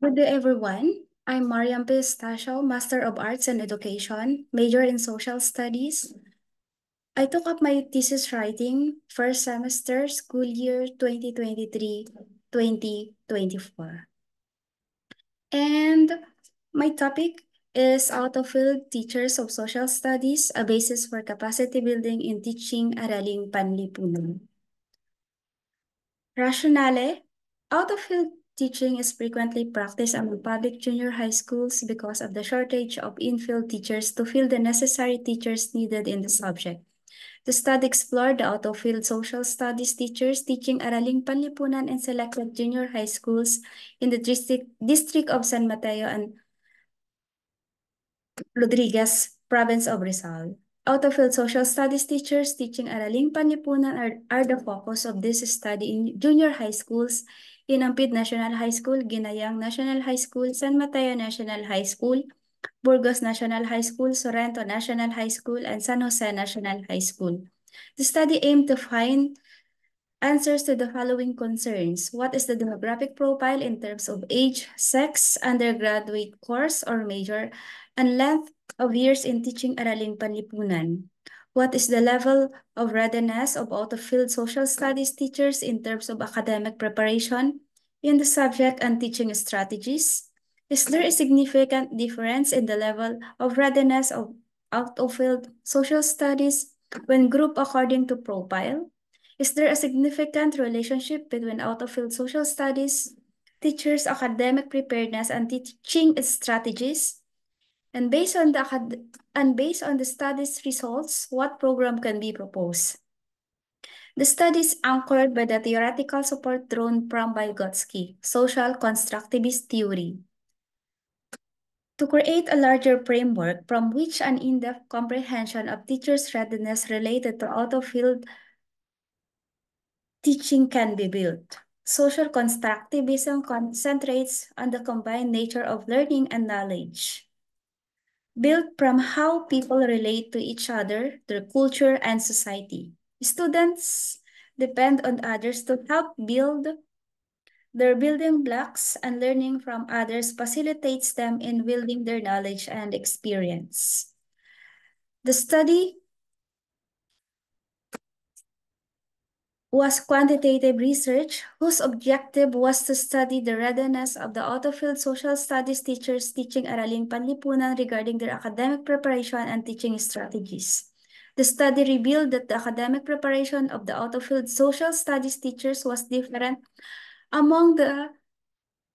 Good day, everyone. I'm Mariam Pistachio, Master of Arts and Education, major in Social Studies. I took up my thesis writing first semester, school year 2023-2024. And my topic is Out-of-Field Teachers of Social Studies, a basis for capacity building in teaching Araling Panlipunan. Rationale, out-of-field teaching is frequently practiced among public junior high schools because of the shortage of in-field teachers to fill the necessary teachers needed in the subject. The study explored the out-of-field social studies teachers teaching Araling Panlipunan in selected junior high schools in the district of San Mateo and Rodriguez, province of Rizal. Out-of-field social studies teachers teaching Araling Panlipunan are the focus of this study in junior high schools in Ampid National High School, Ginayang National High School, San Mateo National High School, Burgos National High School, Sorrento National High School, and San Jose National High School. The study aimed to find answers to the following concerns. What is the demographic profile in terms of age, sex, undergraduate course or major, and length of years in teaching Araling Panlipunan? What is the level of readiness of out-of-field social studies teachers in terms of academic preparation in the subject and teaching strategies? Is there a significant difference in the level of readiness of out-of-field social studies when grouped according to profile? Is there a significant relationship between out-of-field social studies, teachers' academic preparedness, and teaching strategies? And based on the study's results, what program can be proposed? The study is anchored by the theoretical support drawn from Vygotsky, social constructivist theory, to create a larger framework from which an in-depth comprehension of teachers' readiness related to out-of-field teaching can be built. Social constructivism concentrates on the combined nature of learning and knowledge, built from how people relate to each other, their culture, and society. Students depend on others to help build their building blocks, and learning from others facilitates them in building their knowledge and experience. The study was quantitative research whose objective was to study the readiness of the out-of-field social studies teachers teaching Araling Panlipunan regarding their academic preparation and teaching strategies. The study revealed that the academic preparation of the out-of-field social studies teachers was different among the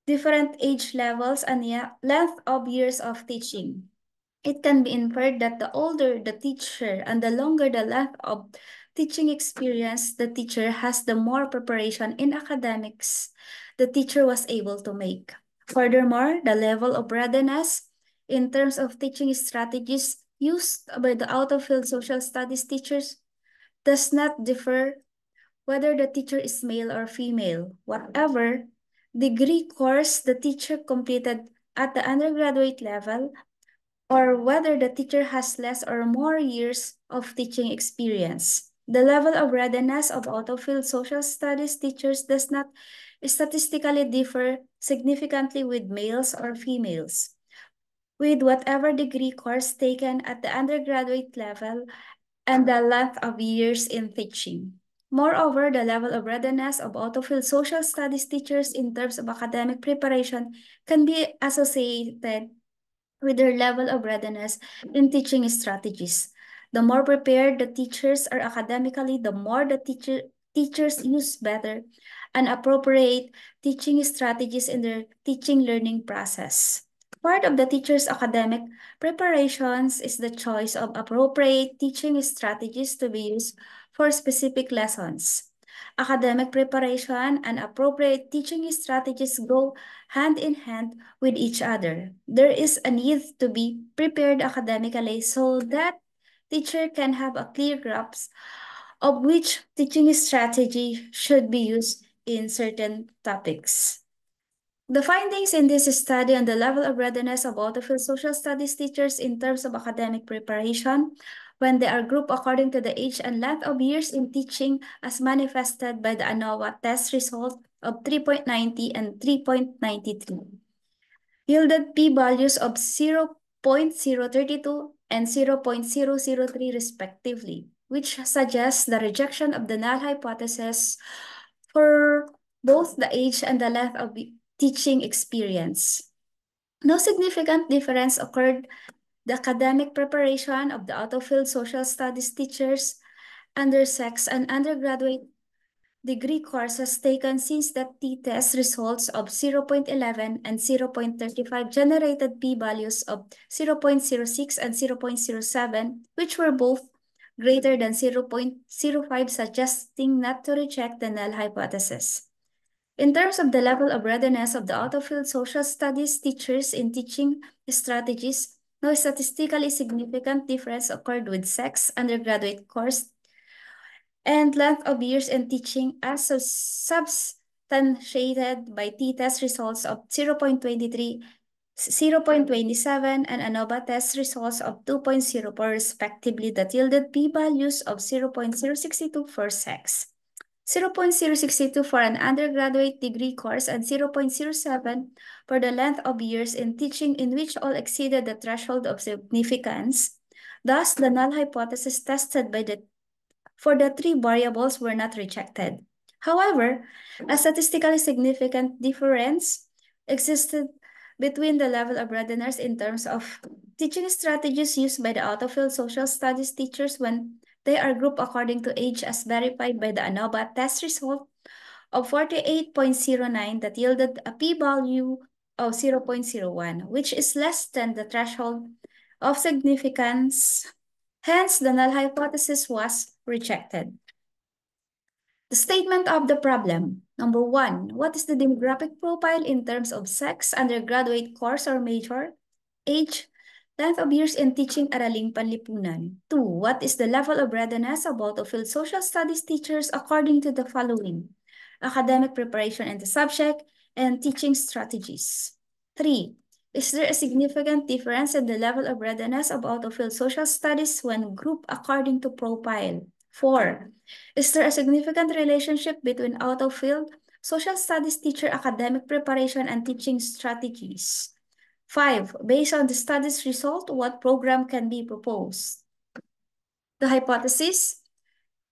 different age levels and length of years of teaching. It can be inferred that the older the teacher and the longer the length of teaching experience the teacher has, the more preparation in academics the teacher was able to make. Furthermore, the level of readiness in terms of teaching strategies used by the out-of-field social studies teachers does not differ whether the teacher is male or female. Whatever degree course the teacher completed at the undergraduate level, or whether the teacher has less or more years of teaching experience. The level of readiness of out-of-field social studies teachers does not statistically differ significantly with males or females, with whatever degree course taken at the undergraduate level and the length of years in teaching. Moreover, the level of readiness of out-of-field social studies teachers in terms of academic preparation can be associated with their level of readiness in teaching strategies. The more prepared the teachers are academically, the more the teachers use better and appropriate teaching strategies in their teaching learning process. Part of the teacher's academic preparations is the choice of appropriate teaching strategies to be used for specific lessons. Academic preparation and appropriate teaching strategies go hand in hand with each other. There is a need to be prepared academically so that teacher can have a clear grasp of which teaching strategy should be used in certain topics. The findings in this study on the level of readiness of out-of-field social studies teachers in terms of academic preparation when they are grouped according to the age and length of years in teaching as manifested by the ANOVA test result of 3.90 and 3.93. yielded p-values of 0.032 and 0.003 respectively, which suggests the rejection of the null hypothesis for both the age and the length of teaching experience. No significant difference occurred the academic preparation of the out-of-field social studies teachers under sex and undergraduate degree courses taken since the t-test results of 0.11 and 0.35 generated p-values of 0.06 and 0.07, which were both greater than 0.05, suggesting not to reject the null hypothesis. In terms of the level of readiness of the out-of-field social studies teachers in teaching strategies, no statistically significant difference occurred with sex, undergraduate course, and length of years in teaching as substantiated by t-test results of 0.23, 0.27, and ANOVA test results of 2.04 respectively that yielded p-values of 0.062 for sex, 0.062 for an undergraduate degree course, and 0.07 for the length of years in teaching in which all exceeded the threshold of significance. Thus, the null hypothesis tested by the for the three variables were not rejected. However, a statistically significant difference existed between the level of readiness in terms of teaching strategies used by the out-of-field social studies teachers when they are grouped according to age as verified by the ANOVA test result of 48.09 that yielded a p-value of 0.01, which is less than the threshold of significance. Hence, the null hypothesis was rejected. The statement of the problem. Number 1, what is the demographic profile in terms of sex, undergraduate course or major, age, length of years in teaching Araling Panlipunan? 2, what is the level of readiness of out-of-field social studies teachers according to the following: academic preparation in the subject and teaching strategies? 3, is there a significant difference in the level of readiness of out-of-field social studies when grouped according to profile? 4, is there a significant relationship between out-of-field social studies teacher academic preparation and teaching strategies? 5, based on the study's result, what program can be proposed? The hypothesis,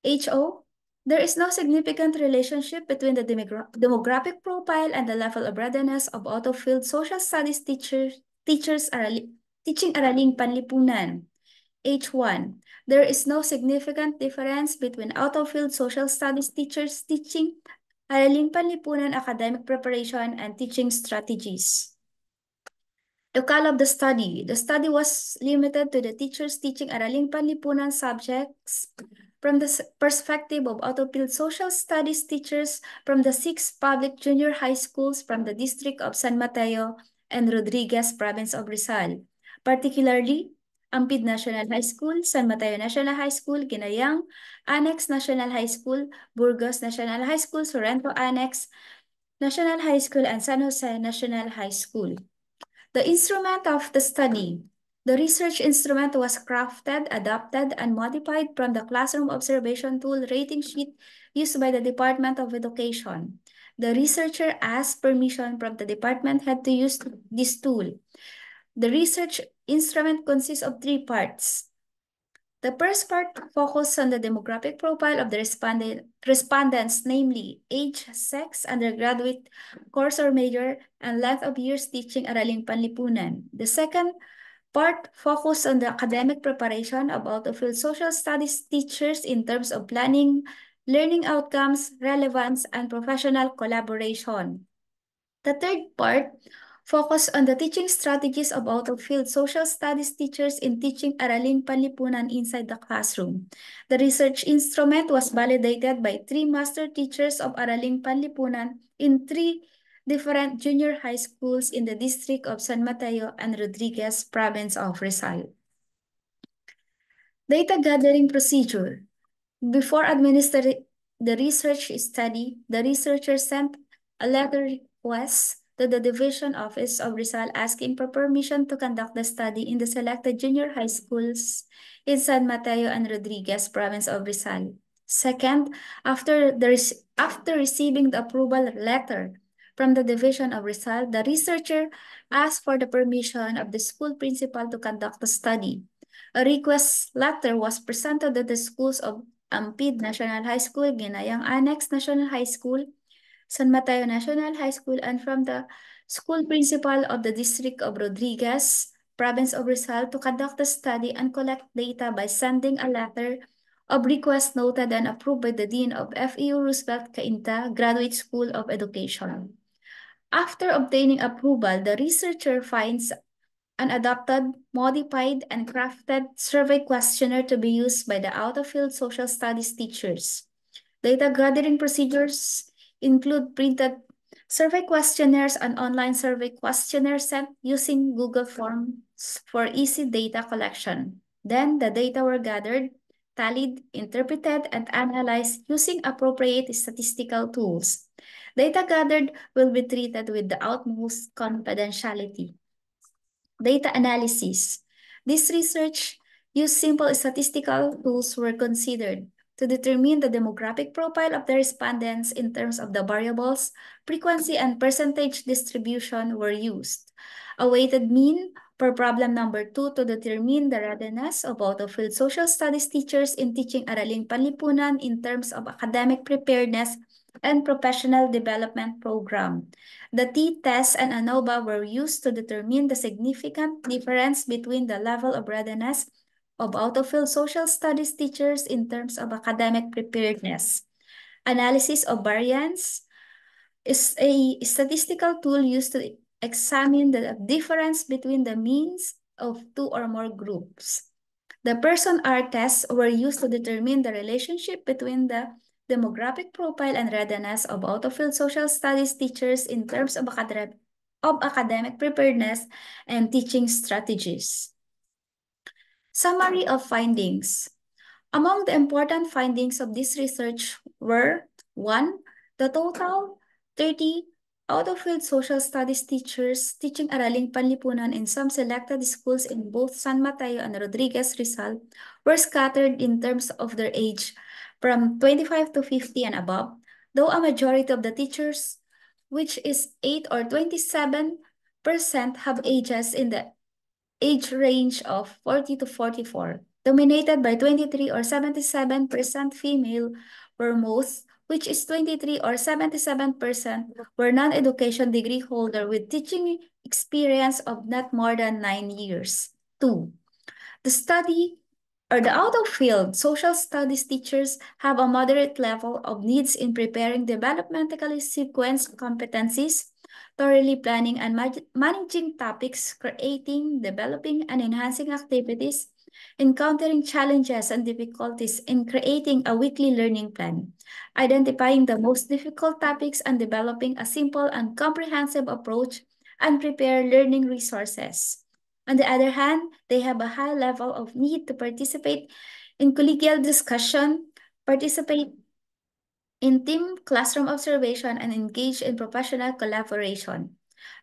HO, there is no significant relationship between the demographic profile and the level of readiness of out-of-field social studies teachers teaching Araling Panlipunan. H1, there is no significant difference between out-of-field social studies teachers teaching Araling Panlipunan academic preparation and teaching strategies. Locale of the study. The study was limited to the teachers teaching Araling Panlipunan subjects from the perspective of out-of-field social studies teachers from the 6 public junior high schools from the district of San Mateo and Rodriguez, province of Rizal, particularly Ampid National High School, San Mateo National High School, Ginayang Annex National High School, Burgos National High School, Sorrento Annex National High School, and San Jose National High School. The instrument of the study. The research instrument was crafted, adapted, and modified from the classroom observation tool rating sheet used by the Department of Education. The researcher asked permission from the department head to use this tool. The research instrument consists of 3 parts. The first part focuses on the demographic profile of the respondents, namely age, sex, undergraduate course or major, and length of years teaching Araling Panlipunan. The second part focuses on the academic preparation of out-of-field social studies teachers in terms of planning, learning outcomes, relevance, and professional collaboration. The third part focus on the teaching strategies of out-of-field social studies teachers in teaching Araling Panlipunan inside the classroom. The research instrument was validated by 3 master teachers of Araling Panlipunan in 3 different junior high schools in the district of San Mateo and Rodriguez, province of Rizal. Data gathering procedure. Before administering the research study, the researcher sent a letter request to the Division Office of Rizal asking for permission to conduct the study in the selected junior high schools in San Mateo and Rodriguez, province of Rizal. Second, after receiving the approval letter from the Division of Rizal, the researcher asked for the permission of the school principal to conduct the study. A request letter was presented to the schools of Ampid National High School, Ginayang Annex National High School, San Mateo National High School, and from the school principal of the District of Rodriguez, Province of Rizal, to conduct the study and collect data by sending a letter of request noted and approved by the Dean of FEU Roosevelt Cainta Graduate School of Education. After obtaining approval, the researcher finds an adopted, modified, and crafted survey questionnaire to be used by the out-of-field social studies teachers. Data gathering procedures include printed survey questionnaires and online survey questionnaires sent using Google Forms for easy data collection. Then the data were gathered, tallied, interpreted, and analyzed using appropriate statistical tools. Data gathered will be treated with the utmost confidentiality. Data analysis. This research used simple statistical tools were considered to determine the demographic profile of the respondents in terms of the variables, frequency, and percentage distribution were used. A weighted mean for problem number 2 to determine the readiness of out-of-field social studies teachers in teaching Araling Panlipunan in terms of academic preparedness and professional development program. The t-test and ANOVA were used to determine the significant difference between the level of readiness of out-of-field social studies teachers in terms of academic preparedness. Analysis of variance is a statistical tool used to examine the difference between the means of two or more groups. The person R tests were used to determine the relationship between the demographic profile and readiness of out-of-field social studies teachers in terms of academic preparedness and teaching strategies. Summary of findings. Among the important findings of this research were 1. The total 30 out-of-field social studies teachers teaching Araling Panlipunan in some selected schools in both San Mateo and Rodriguez Rizal were scattered in terms of their age from 25 to 50 and above, though a majority of the teachers, which is 8 or 27%, have ages in the age range of 40 to 44, dominated by 23 or 77% female were most, which is 23 or 77% were non-education degree holder with teaching experience of not more than 9 years. 2. The study or the out-of-field social studies teachers have a moderate level of needs in preparing developmentally sequenced competencies, thoroughly planning and managing topics, creating, developing, and enhancing activities, encountering challenges and difficulties in creating a weekly learning plan, identifying the most difficult topics and developing a simple and comprehensive approach and prepare learning resources. On the other hand, they have a high level of need to participate in collegial discussion, participate in team classroom observation, and engage in professional collaboration.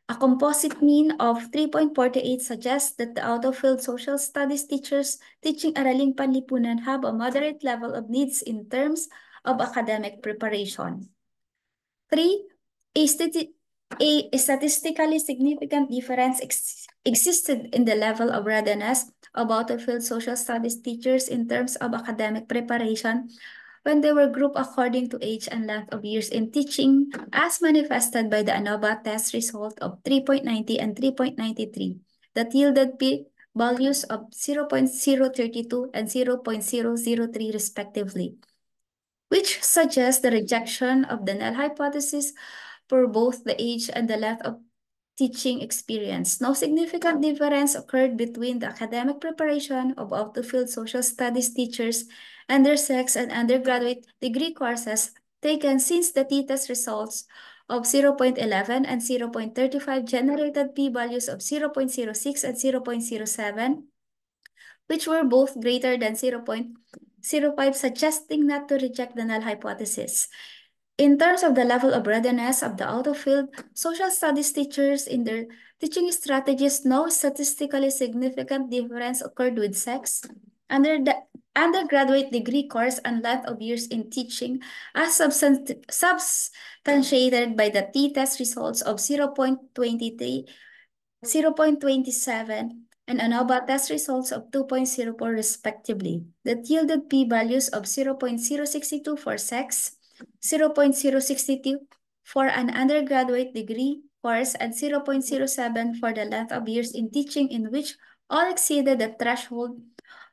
A composite mean of 3.48 suggests that the out-of-field social studies teachers teaching Araling Panlipunan have a moderate level of needs in terms of academic preparation. 3. A statistically significant difference existed in the level of readiness of out-of-field social studies teachers in terms of academic preparation when they were grouped according to age and length of years in teaching, as manifested by the ANOVA test result of 3.90 and 3.93 that yielded p-values of 0.032 and 0.003 respectively, which suggests the rejection of the null hypothesis for both the age and the length of teaching experience. No significant difference occurred between the academic preparation of out-of-field social studies teachers and their sex and undergraduate degree courses taken since the t-test results of 0.11 and 0.35 generated p-values of 0.06 and 0.07, which were both greater than 0.05, suggesting not to reject the null hypothesis. In terms of the level of readiness of the out-of-field social studies teachers in their teaching strategies, no statistically significant difference occurred with sex, undergraduate degree course and length of years in teaching as substantiated by the t-test results of 0.23, 0.27, and ANOVA test results of 2.04 respectively, that yielded p-values of 0.062 for sex, 0.062 for an undergraduate degree course, and 0.07 for the length of years in teaching, in which all exceeded the threshold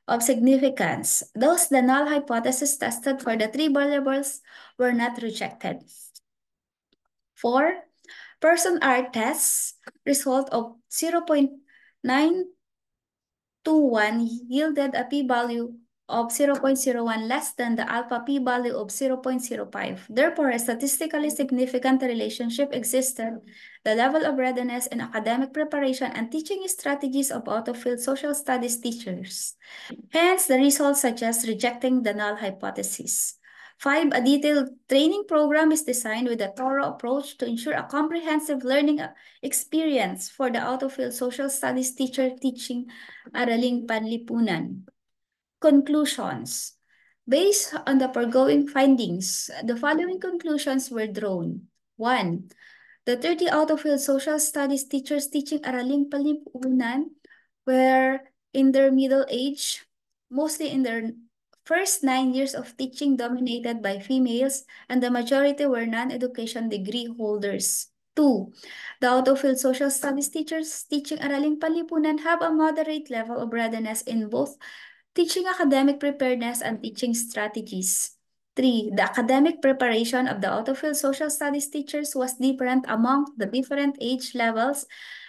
of significance. Thus, the null hypothesis tested for the three variables were not rejected. 4. Person R tests result of 0.921 yielded a p-value of 0.01 less than the alpha p-value of 0.05. Therefore, a statistically significant relationship existed. The level of readiness in academic preparation and teaching strategies of out-of-field social studies teachers. Hence, the results suggest rejecting the null hypothesis. 5. A detailed training program is designed with a thorough approach to ensure a comprehensive learning experience for the out-of-field social studies teacher teaching Araling Panlipunan. Conclusions. Based on the foregoing findings, the following conclusions were drawn. 1. The 30 out-of-field social studies teachers teaching Araling Panlipunan were in their middle age, mostly in their first 9 years of teaching dominated by females, and the majority were non-education degree holders. 2. The out-of-field social studies teachers teaching Araling Panlipunan have a moderate level of readiness in both teaching academic preparedness and teaching strategies. 3. The academic preparation of the out-of-field social studies teachers was different among the different age levels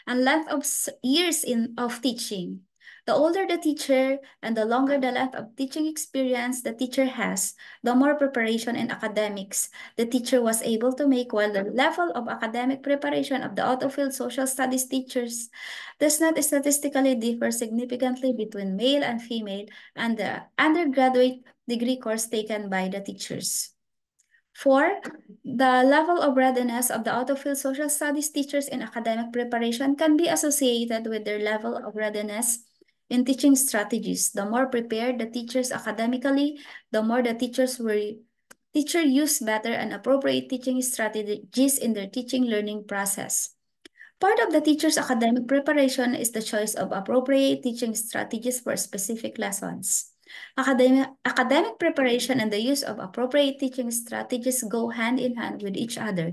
and length of years of teaching. The older the teacher and the longer the length of teaching experience the teacher has, the more preparation in academics the teacher was able to make, while the level of academic preparation of the out-of-field social studies teachers does not statistically differ significantly between male and female and the undergraduate degree course taken by the teachers. 4. The level of readiness of the out-of-field social studies teachers in academic preparation can be associated with their level of readiness in teaching strategies. The more prepared the teachers academically, the more the teachers use better and appropriate teaching strategies in their teaching learning process. Part of the teacher's academic preparation is the choice of appropriate teaching strategies for specific lessons. Academic preparation and the use of appropriate teaching strategies go hand in hand with each other.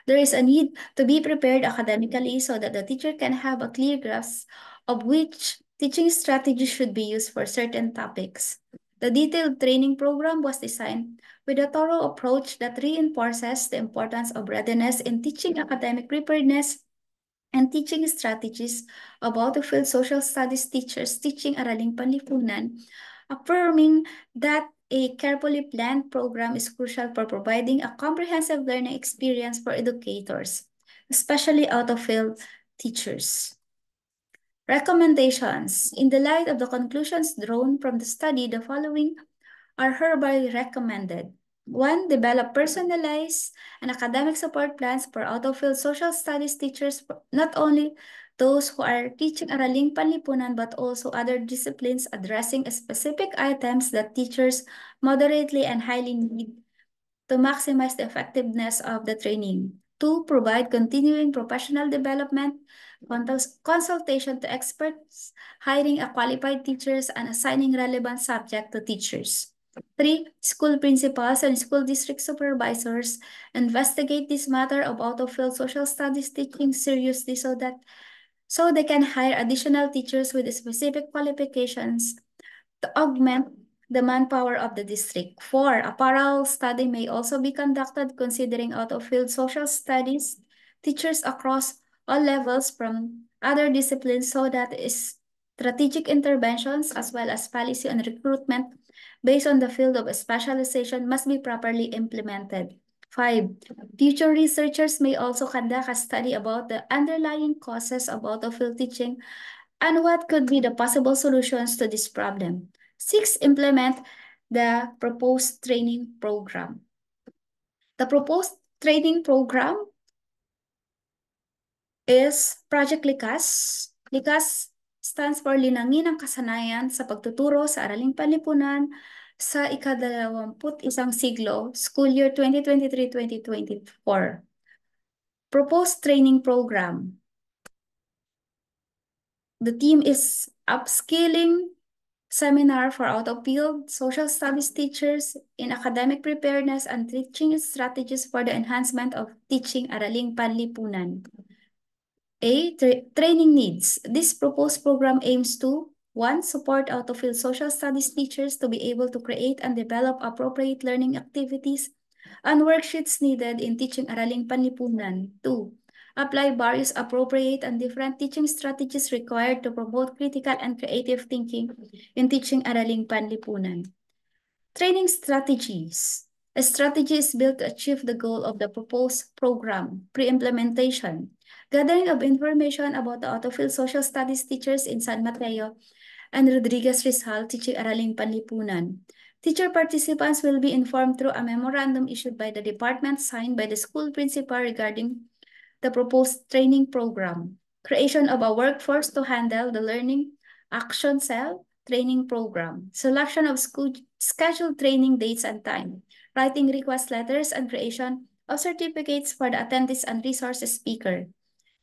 There is a need to be prepared academically so that the teacher can have a clear grasp of which teaching strategies should be used for certain topics. The detailed training program was designed with a thorough approach that reinforces the importance of readiness in teaching academic preparedness and teaching strategies about the field social studies teachers teaching Araling Panlipunan, affirming that a carefully planned program is crucial for providing a comprehensive learning experience for educators, especially out-of-field teachers. Recommendations. In the light of the conclusions drawn from the study, the following are hereby recommended. 1. Develop personalized and academic support plans for out-of-field social studies teachers, not only those who are teaching Araling Panlipunan, but also other disciplines addressing specific items that teachers moderately and highly need to maximize the effectiveness of the training. 2. Provide continuing professional development, consultation to experts, hiring a qualified teachers, and assigning relevant subject to teachers. 3. School principals and school district supervisors investigate this matter of out-of-field social studies teaching seriously so they can hire additional teachers with specific qualifications to augment the manpower of the district. 4. A parallel study may also be conducted considering out-of-field social studies teachers across all levels from other disciplines so that strategic interventions as well as policy on recruitment based on the field of specialization must be properly implemented. 5. Future researchers may also conduct a study about the underlying causes of out-of-field teaching and what could be the possible solutions to this problem. 6. Implement the proposed training program. The proposed training program is Project Likas. Likas stands for Linangin ang Kasanayan sa Pagtuturo sa Araling Panlipunan sa ika-21 siglo, school year 2023-2024. Proposed training program. The theme is upskilling seminar for out-of-field social studies teachers in academic preparedness and teaching strategies for the enhancement of teaching Araling Panlipunan. Training needs. This proposed program aims to 1. Support out-of-field social studies teachers to be able to create and develop appropriate learning activities and worksheets needed in teaching Araling Panlipunan. 2. Apply various appropriate and different teaching strategies required to promote critical and creative thinking in teaching Araling Panlipunan. Training strategies. A strategy is built to achieve the goal of the proposed program. Pre-implementation. Gathering of information about the out-of-field social studies teachers in San Mateo and Rodriguez Rizal teaching Araling Panlipunan. Teacher participants will be informed through a memorandum issued by the department signed by the school principal regarding the proposed training program. Creation of a workforce to handle the learning action cell training program. Selection of scheduled training dates and time. Writing request letters and creation of certificates for the attendees and resource speaker.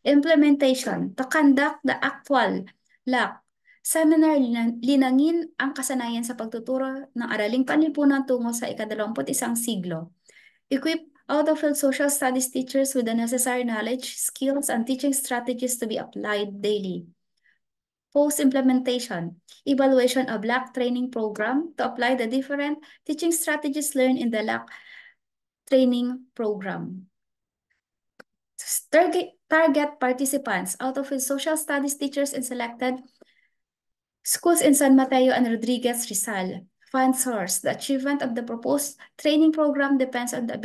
Implementation. To conduct the actual LAC seminar, linangin ang kasanayan sa pagtuturo ng Araling Panlipunan tungo sa ika-21 siglo. Equip out-of-field social studies teachers with the necessary knowledge, skills, and teaching strategies to be applied daily. Post-implementation, evaluation of LAC training program to apply the different teaching strategies learned in the LAC training program. Target participants, out-of-field social studies teachers in selected schools in San Mateo and Rodriguez Rizal. Fund source. The achievement of the proposed training program depends on the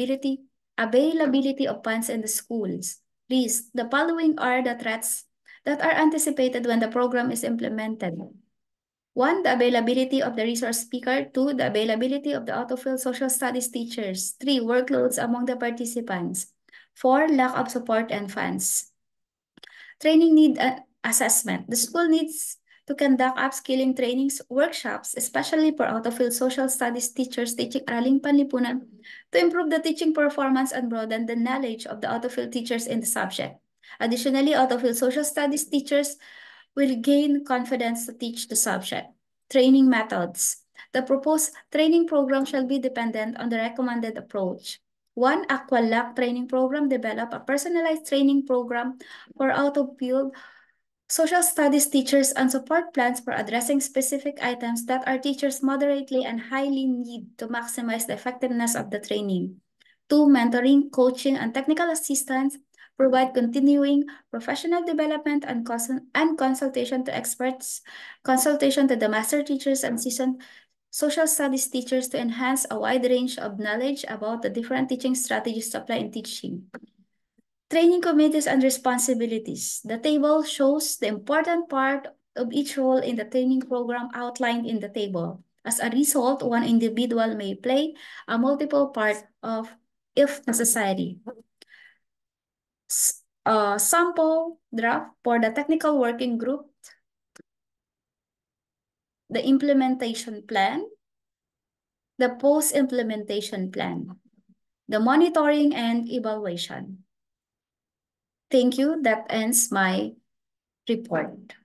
availability of funds in the schools. Please, the following are the threats that are anticipated when the program is implemented. 1. The availability of the resource speaker. 2. The availability of the out-of-field social studies teachers. 3. Workloads among the participants. 4. Lack of support and funds. Training need assessment. The school needs to conduct upskilling trainings, workshops, especially for out-of-field social studies teachers teaching Araling Panlipunan to improve the teaching performance and broaden the knowledge of the out-of-field teachers in the subject. Additionally, out-of-field social studies teachers will gain confidence to teach the subject. Training methods. The proposed training program shall be dependent on the recommended approach. 1. Aqualac training program. Develop a personalized training program for out-of-field social studies teachers and support plans for addressing specific items that our teachers moderately and highly need to maximize the effectiveness of the training. 2. Mentoring, coaching, and technical assistance. Provide continuing professional development and consultation to experts, consultation to the master teachers and seasoned social studies teachers to enhance a wide range of knowledge about the different teaching strategies to apply in teaching. Training committees and responsibilities. The table shows the important part of each role in the training program outlined in the table. As a result, one individual may play a multiple part of if necessary. Sample draft for the technical working group, the implementation plan, the post-implementation plan, the monitoring and evaluation. Thank you. That ends my report.